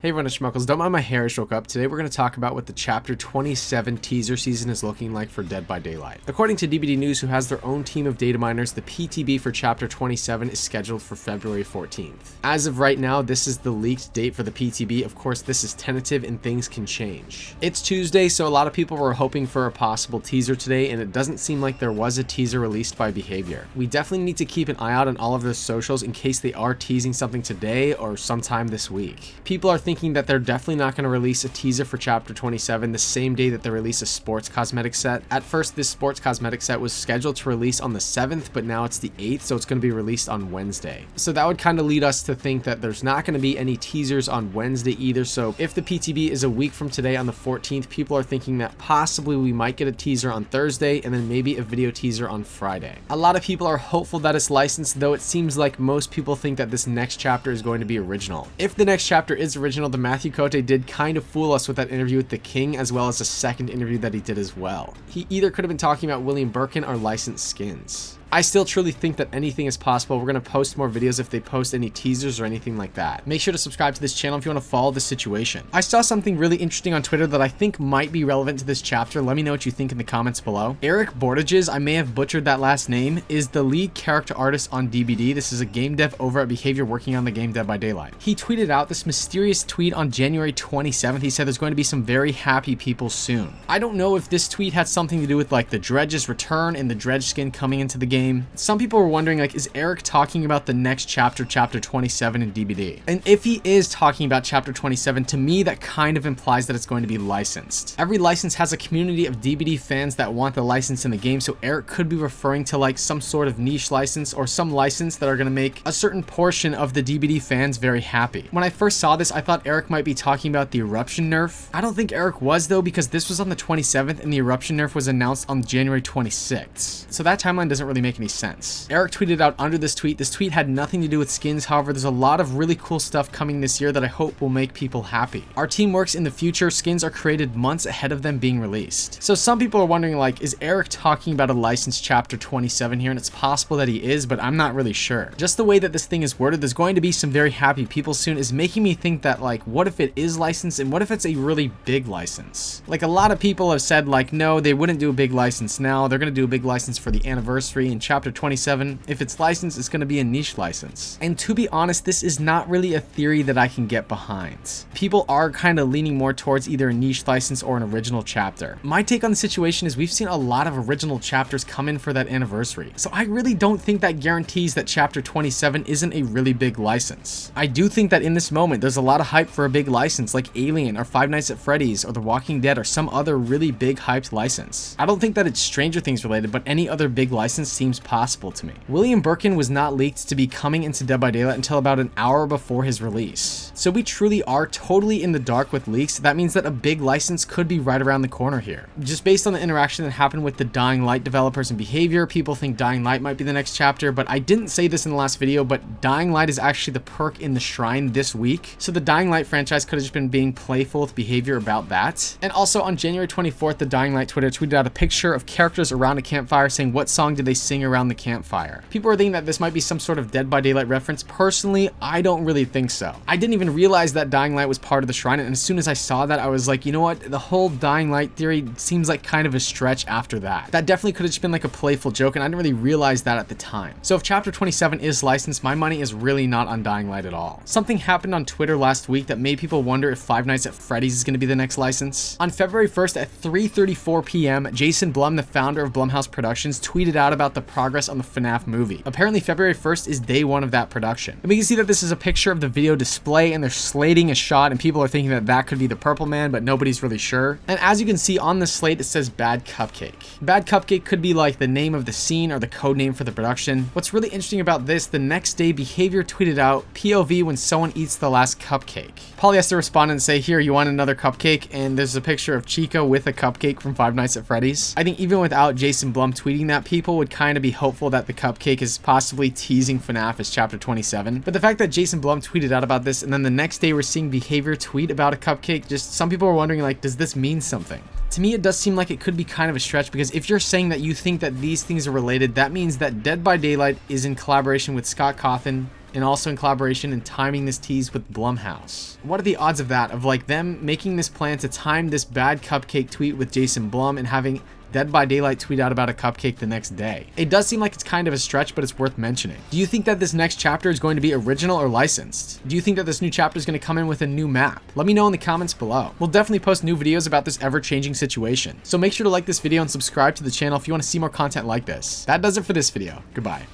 Hey everyone, it's Schmuckles. Don't mind my hair, I just woke up. Today we're going to talk about what the Chapter 27 teaser season is looking like for Dead by Daylight. According to DBD News, who has their own team of data miners, the PTB for Chapter 27 is scheduled for February 14th. As of right now, this is the leaked date for the PTB. Of course, this is tentative and things can change. It's Tuesday, so a lot of people were hoping for a possible teaser today, and it doesn't seem like there was a teaser released by Behavior. We definitely need to keep an eye out on all of their socials in case they are teasing something today or sometime this week. People are thinking that they're definitely not going to release a teaser for Chapter 27 the same day that they release a sports cosmetic set. At first, this sports cosmetic set was scheduled to release on the 7th, but now it's the 8th, so it's going to be released on Wednesday. So that would kind of lead us to think that there's not going to be any teasers on Wednesday either. So if the PTB is a week from today on the 14th, people are thinking that possibly we might get a teaser on Thursday and then maybe a video teaser on Friday. A lot of people are hopeful that it's licensed, though it seems like most people think that this next chapter is going to be original. If the next chapter is original, the Matthew Cote did kind of fool us with that interview with the King, as well as a second interview that he did as well. He either could have been talking about William Birkin or licensed skins. I still truly think that anything is possible. We're going to post more videos if they post any teasers or anything like that. Make sure to subscribe to this channel if you want to follow the situation. I saw something really interesting on Twitter that I think might be relevant to this chapter. Let me know what you think in the comments below. Eric Bordages, I may have butchered that last name, is the lead character artist on DBD. This is a game dev over at Behavior working on the game Dead by Daylight. He tweeted out this mysterious tweet on January 27th. He said there's going to be some very happy people soon. I don't know if this tweet had something to do with like the Dredge's return and the Dredge skin coming into the game. Some people were wondering, like, is Eric talking about the next chapter, Chapter 27 in DBD? And if he is talking about Chapter 27, to me, that kind of implies that it's going to be licensed. Every license has a community of DBD fans that want the license in the game, so Eric could be referring to like some sort of niche license or some license that are going to make a certain portion of the DBD fans very happy. When I first saw this, I thought Eric might be talking about the Eruption nerf. I don't think Eric was, though, because this was on the 27th and the Eruption nerf was announced on January 26th. So that timeline doesn't really make any sense. Eric tweeted out under this tweet had nothing to do with skins. However, there's a lot of really cool stuff coming this year that I hope will make people happy. Our team works in the future. Skins are created months ahead of them being released. So some people are wondering, like, is Eric talking about a licensed Chapter 27 here? And it's possible that he is, but I'm not really sure. Just the way that this thing is worded, there's going to be some very happy people soon, is making me think that, like, what if it is licensed and what if it's a really big license? Like, a lot of people have said, like, no, they wouldn't do a big license now. They're going to do a big license for the anniversary in Chapter 27. If it's licensed, it's going to be a niche license. And to be honest, this is not really a theory that I can get behind. People are kind of leaning more towards either a niche license or an original chapter. My take on the situation is we've seen a lot of original chapters come in for that anniversary. So I really don't think that guarantees that Chapter 27 isn't a really big license. I do think that in this moment, there's a lot of hype for a big license like Alien or Five Nights at Freddy's or The Walking Dead or some other really big hyped license. I don't think that it's Stranger Things related, but any other big license seems possible to me. William Birkin was not leaked to be coming into Dead by Daylight until about an hour before his release. So we truly are totally in the dark with leaks. That means that a big license could be right around the corner here. Just based on the interaction that happened with the Dying Light developers and Behavior, people think Dying Light might be the next chapter, but I didn't say this in the last video, but Dying Light is actually the perk in the Shrine this week. So the Dying Light franchise could have just been being playful with Behavior about that. And also on January 24th, the Dying Light Twitter tweeted out a picture of characters around a campfire saying what song did they sing around the campfire. People are thinking that this might be some sort of Dead by Daylight reference. Personally, I don't really think so. I didn't even realize that Dying Light was part of the Shrine, and as soon as I saw that, I was like, you know what? The whole Dying Light theory seems like kind of a stretch after that. That definitely could have just been like a playful joke, and I didn't really realize that at the time. So if Chapter 27 is licensed, my money is really not on Dying Light at all. Something happened on Twitter last week that made people wonder if Five Nights at Freddy's is going to be the next license. On February 1st at 3:34 p.m., Jason Blum, the founder of Blumhouse Productions, tweeted out about the progress on the FNAF movie. Apparently February 1st is day one of that production. And we can see that this is a picture of the video display and they're slating a shot and people are thinking that that could be the Purple Man, but nobody's really sure. And as you can see on the slate, it says Bad Cupcake. Bad Cupcake could be like the name of the scene or the code name for the production. What's really interesting about this, the next day Behavior tweeted out POV when someone eats the last cupcake. Paulie has to respond and say, here, you want another cupcake? And there's a picture of Chica with a cupcake from Five Nights at Freddy's. I think even without Jason Blum tweeting that, people would kind of be hopeful that the cupcake is possibly teasing FNAF as Chapter 27. But the fact that Jason Blum tweeted out about this and then the next day we're seeing Behavior tweet about a cupcake, just some people are wondering, like, does this mean something? To me, it does seem like it could be kind of a stretch, because if you're saying that you think that these things are related, that means that Dead by Daylight is in collaboration with Scott Cawthon, and also in collaboration and timing this tease with Blumhouse. What are the odds of that? Of like them making this plan to time this bad cupcake tweet with Jason Blum and having Dead by Daylight tweet out about a cupcake the next day. It does seem like it's kind of a stretch, but it's worth mentioning. Do you think that this next chapter is going to be original or licensed? Do you think that this new chapter is going to come in with a new map? Let me know in the comments below. We'll definitely post new videos about this ever-changing situation. So make sure to like this video and subscribe to the channel if you want to see more content like this. That does it for this video. Goodbye.